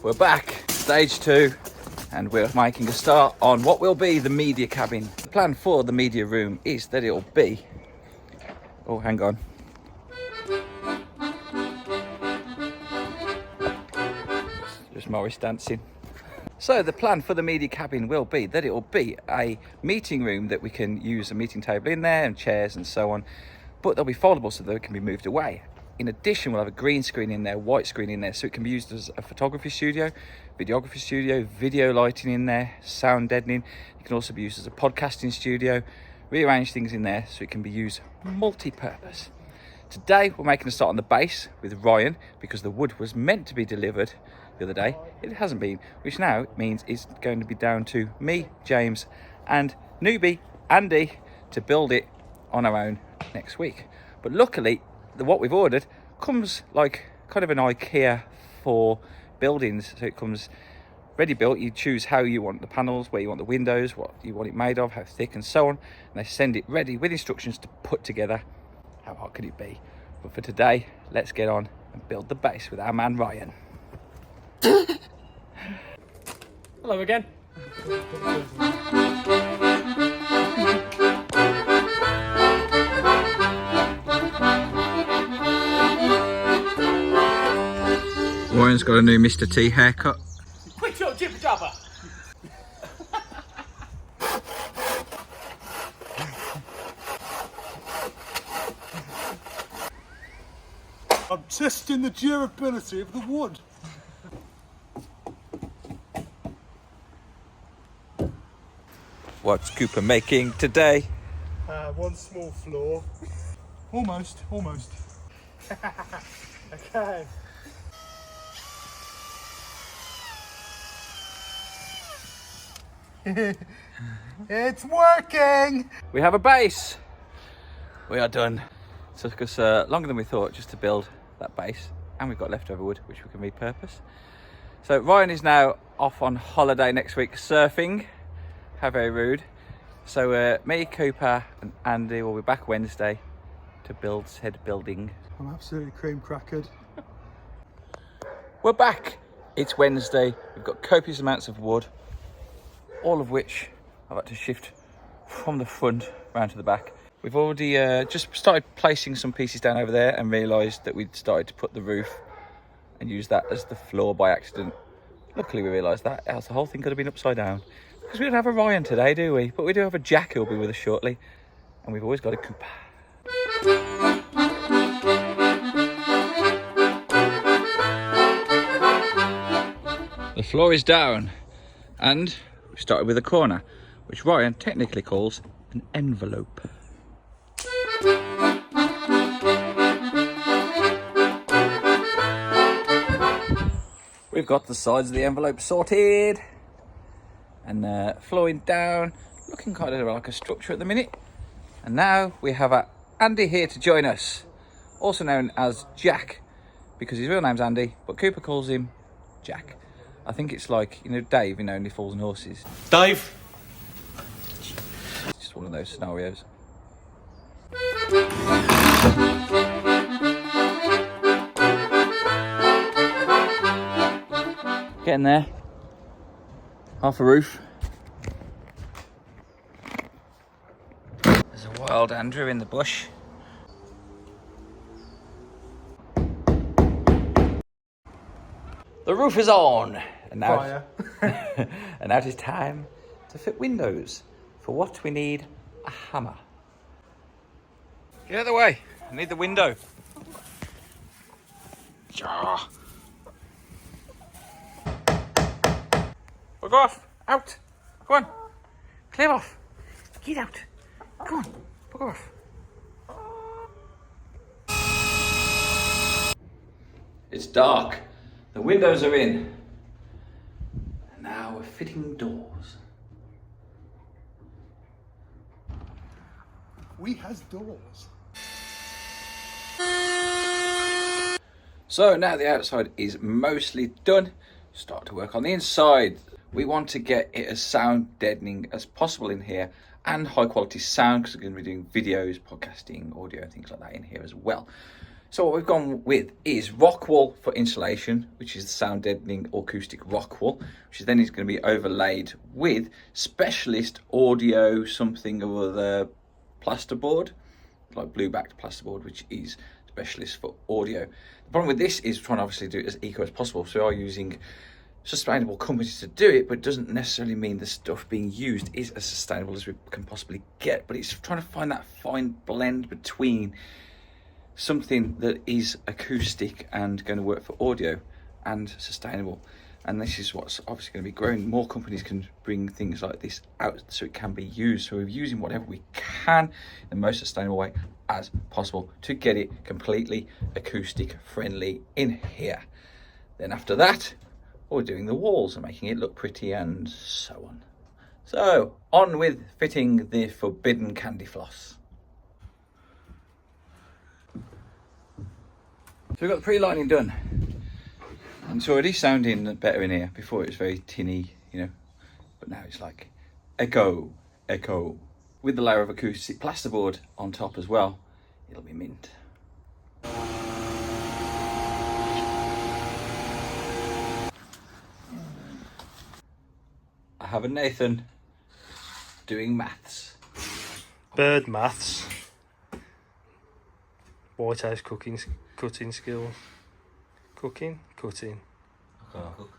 We're back, stage 2, and we're making a start on what will be the media cabin. The plan for the media room is that it'll be... Oh, hang on. Just Morris dancing. So the plan for the media cabin will be that it will be a meeting room that we can use a meeting table in there and chairs and so on, but they'll be foldable so that it can be moved away. In addition, we'll have a green screen in there, white screen in there, so it can be used as a photography studio, videography studio, video lighting in there, sound deadening. It can also be used as a podcasting studio, rearrange things in there so it can be used multi-purpose. Today we're making a start on the base with Ryan because the wood was meant to be delivered the other day. It hasn't been, which now means it's going to be down to me, James, and newbie Andy to build it on our own next week. But luckily, what we've ordered comes like kind of an IKEA for buildings, so it comes ready built. You choose how you want the panels, where you want the windows, what you want it made of, how thick and so on, and they send it ready with instructions to put together. How hard could it be? But for today, let's get on and build the base with our man Ryan. Hello again. Ryan's got a new Mr. T haircut. Quit your jibber jabber. I'm testing the durability of the wood. What's Cooper making today? One small floor. Almost. Okay. It's working! We have a base. We are done. It took us longer than we thought just to build that base, and we've got leftover wood which we can repurpose. So Ryan is now off on holiday next week surfing. How very rude. So me, Cooper and Andy will be back Wednesday to build said building. I'm absolutely cream crackered. We're back. It's Wednesday. We've got copious amounts of wood, all of which I've had to shift from the front round to the back. We've already just started placing some pieces down over there and realised that we'd started to put the roof and use that as the floor by accident. Luckily we realised that, else the whole thing could have been upside down. Because we don't have a Ryan today, do we? But we do have a Jack who'll be with us shortly. And we've always got a Cooper. The floor is down. And we started with a corner, which Ryan technically calls an envelope. We've got the sides of the envelope sorted and flowing down, looking kind of like a structure at the minute. And now we have Andy here to join us, also known as Jack, because his real name's Andy, but Cooper calls him Jack. I think it's like, you know, Dave in Only Fools and Horses. Dave. It's just one of those scenarios. Getting there. Half a roof. There's a wild Andrew in the bush. The roof is on. And now, Fire. and now it is time to fit windows. For what we need a hammer. Get out of the way. I need the window. Ja. Bug off. Out. Go on. Clear off. Get out. Come on. Bug off. It's dark. The windows are in. And now we're fitting doors. We has doors. So now the outside is mostly done. Start to work on the inside. We want to get it as sound deadening as possible in here and high quality sound because we're going to be doing videos, podcasting, audio, things like that in here as well. So what we've gone with is rock wool for insulation, which is the sound deadening acoustic rock wool, which then is going to be overlaid with specialist audio something or other plasterboard, like blue backed plasterboard, which is specialist for audio. The problem with this is trying to obviously do it as eco as possible. So we are using sustainable companies to do it, but it doesn't necessarily mean the stuff being used is as sustainable as we can possibly get. But it's trying to find that fine blend between something that is acoustic and going to work for audio and sustainable. And this is what's obviously going to be growing. More companies can bring things like this out so it can be used. So we're using whatever we can in the most sustainable way as possible to get it completely acoustic friendly in here. Then after that, we're doing the walls and making it look pretty and so on. So on with fitting the forbidden candy floss. So we've got the pre-lining done, and it's already sounding better in here. Before it was very tinny, you know, but now it's like echo. With the layer of acoustic plasterboard on top as well, it'll be mint. I have a Nathan doing maths. Bird maths. White House cutting skills. Cutting. I can't cook.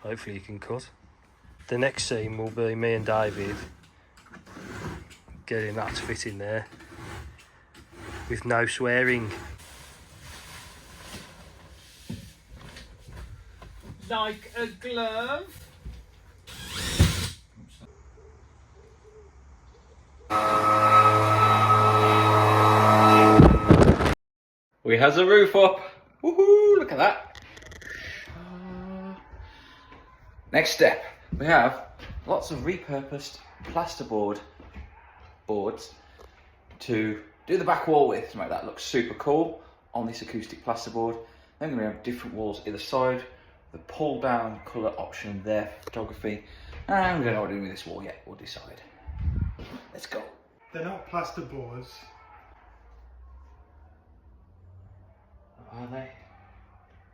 Hopefully you can cut. The next scene will be me and David getting that to fit in there with no swearing. Like a glove. We has a roof up. Woohoo! Look at that. Next step, we have lots of repurposed plasterboard boards to do the back wall with to make that look super cool on this acoustic plasterboard. Then we're going to have different walls either side, the pull down colour option there for photography. And we don't know what we're doing with this wall yet, we'll decide. Let's go. They're not plasterboards. Are they?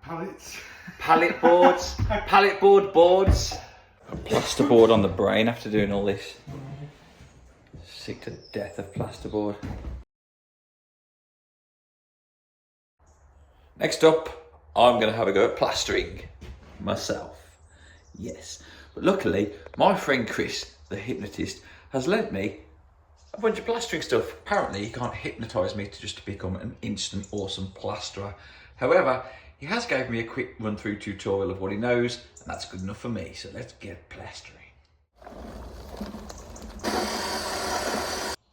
Pallets. Pallet boards, pallet boards. A plasterboard on the brain after doing all this. Sick to death of plasterboard. Next up, I'm going to have a go at plastering myself. Yes, but luckily my friend Chris, the hypnotist, has lent me a bunch of plastering stuff. Apparently he can't hypnotise me to just become an instant awesome plasterer. However, he has gave me a quick run through tutorial of what he knows, and that's good enough for me. So let's get plastering.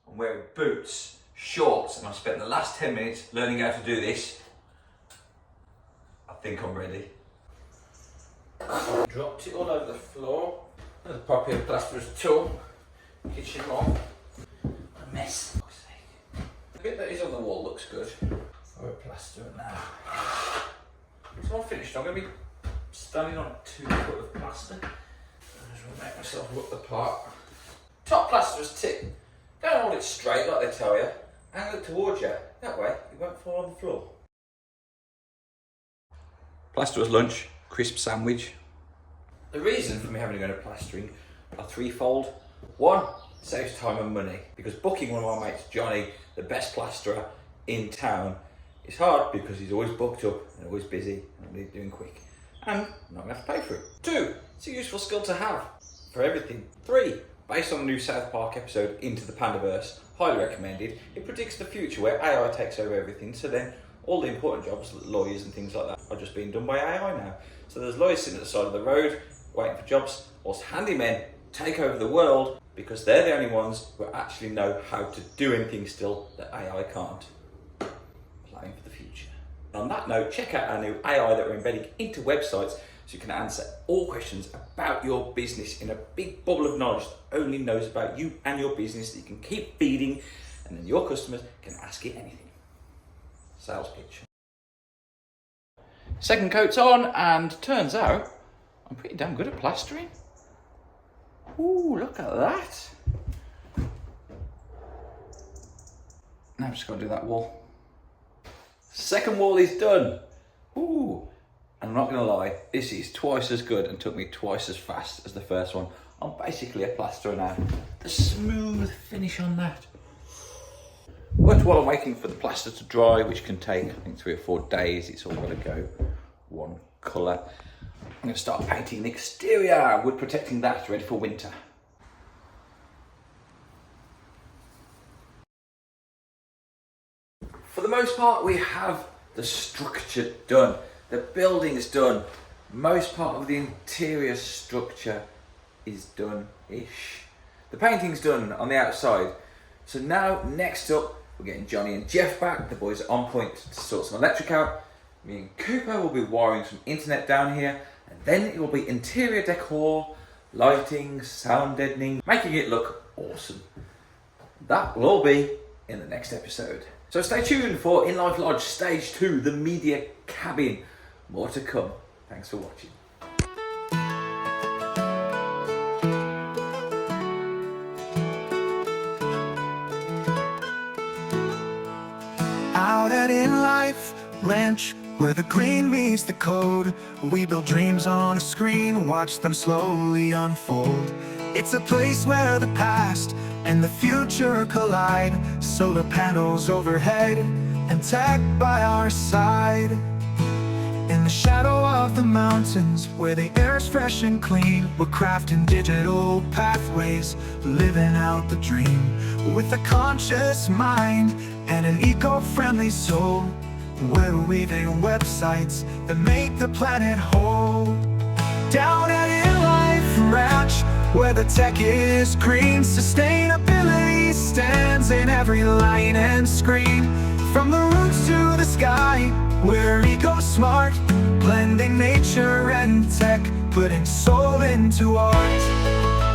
I'm wearing boots, shorts, and I've spent the last 10 minutes learning how to do this. I think I'm ready. Dropped it all over the floor. There's a proper plasterer's tool. Kitchen roll. What a mess. The bit that is on the wall looks good. I'll plaster it now. So I'm finished. I'm going to be standing on 2 foot of plaster. I just want to make myself look the part. Top plasterer's tip. Don't hold it straight like they tell you. Angle it towards you. That way it won't fall on the floor. Plasterer's lunch, crisp sandwich. The reason for me having to go to plastering are threefold. One, saves time and money, because booking one of my mates, Johnny, the best plasterer in town, is hard because he's always booked up and always busy and really doing quick. And I'm not going to have to pay for it. 2, it's a useful skill to have for everything. 3, based on the new South Park episode Into the Pandaverse, highly recommended. It predicts the future where AI takes over everything, so then all the important jobs, like lawyers and things like that, are just being done by AI now. So there's lawyers sitting at the side of the road waiting for jobs, whilst handymen take over the world because they're the only ones who actually know how to do anything still that AI can't. Planning for the future. And on that note, check out our new AI that we're embedding into websites so you can answer all questions about your business in a big bubble of knowledge that only knows about you and your business that you can keep feeding, and then your customers can ask it anything. Sales pitch. Second coat's on, and turns out I'm pretty damn good at plastering. Ooh, look at that. Now I've just got to do that wall. Second wall is done. Ooh. And I'm not gonna lie, this is twice as good and took me twice as fast as the first one. I'm basically a plasterer now. The smooth finish on that. But while I'm waiting for the plaster to dry, which can take, I think, 3 or 4 days, it's all got to go one colour. I'm going to start painting the exterior, wood protecting that, ready for winter. For the most part, we have the structure done. The building's done. Most part of the interior structure is done-ish. The painting's done on the outside. So now, next up, we're getting Johnny and Jeff back. The boys are on point to sort some electric out. Me and Cooper will be wiring some internet down here. And then it will be interior decor, lighting, sound deadening, making it look awesome. That will all be in the next episode. So stay tuned for inLIFE Lodge Stage 2, the media cabin. More to come. Thanks for watching. Out at inLIFE Ranch, where the green meets the code, we build dreams on a screen, watch them slowly unfold. It's a place where the past and the future collide. Solar panels overhead and tech by our side. In the shadow of the mountains, where the air's fresh and clean, we're crafting digital pathways, living out the dream. With a conscious mind and an eco-friendly soul, we're weaving websites that make the planet whole. Down at inLIFE Ranch, where the tech is green, sustainability stands in every line and screen. From the roots to the sky, we're eco-smart, blending nature and tech, putting soul into art.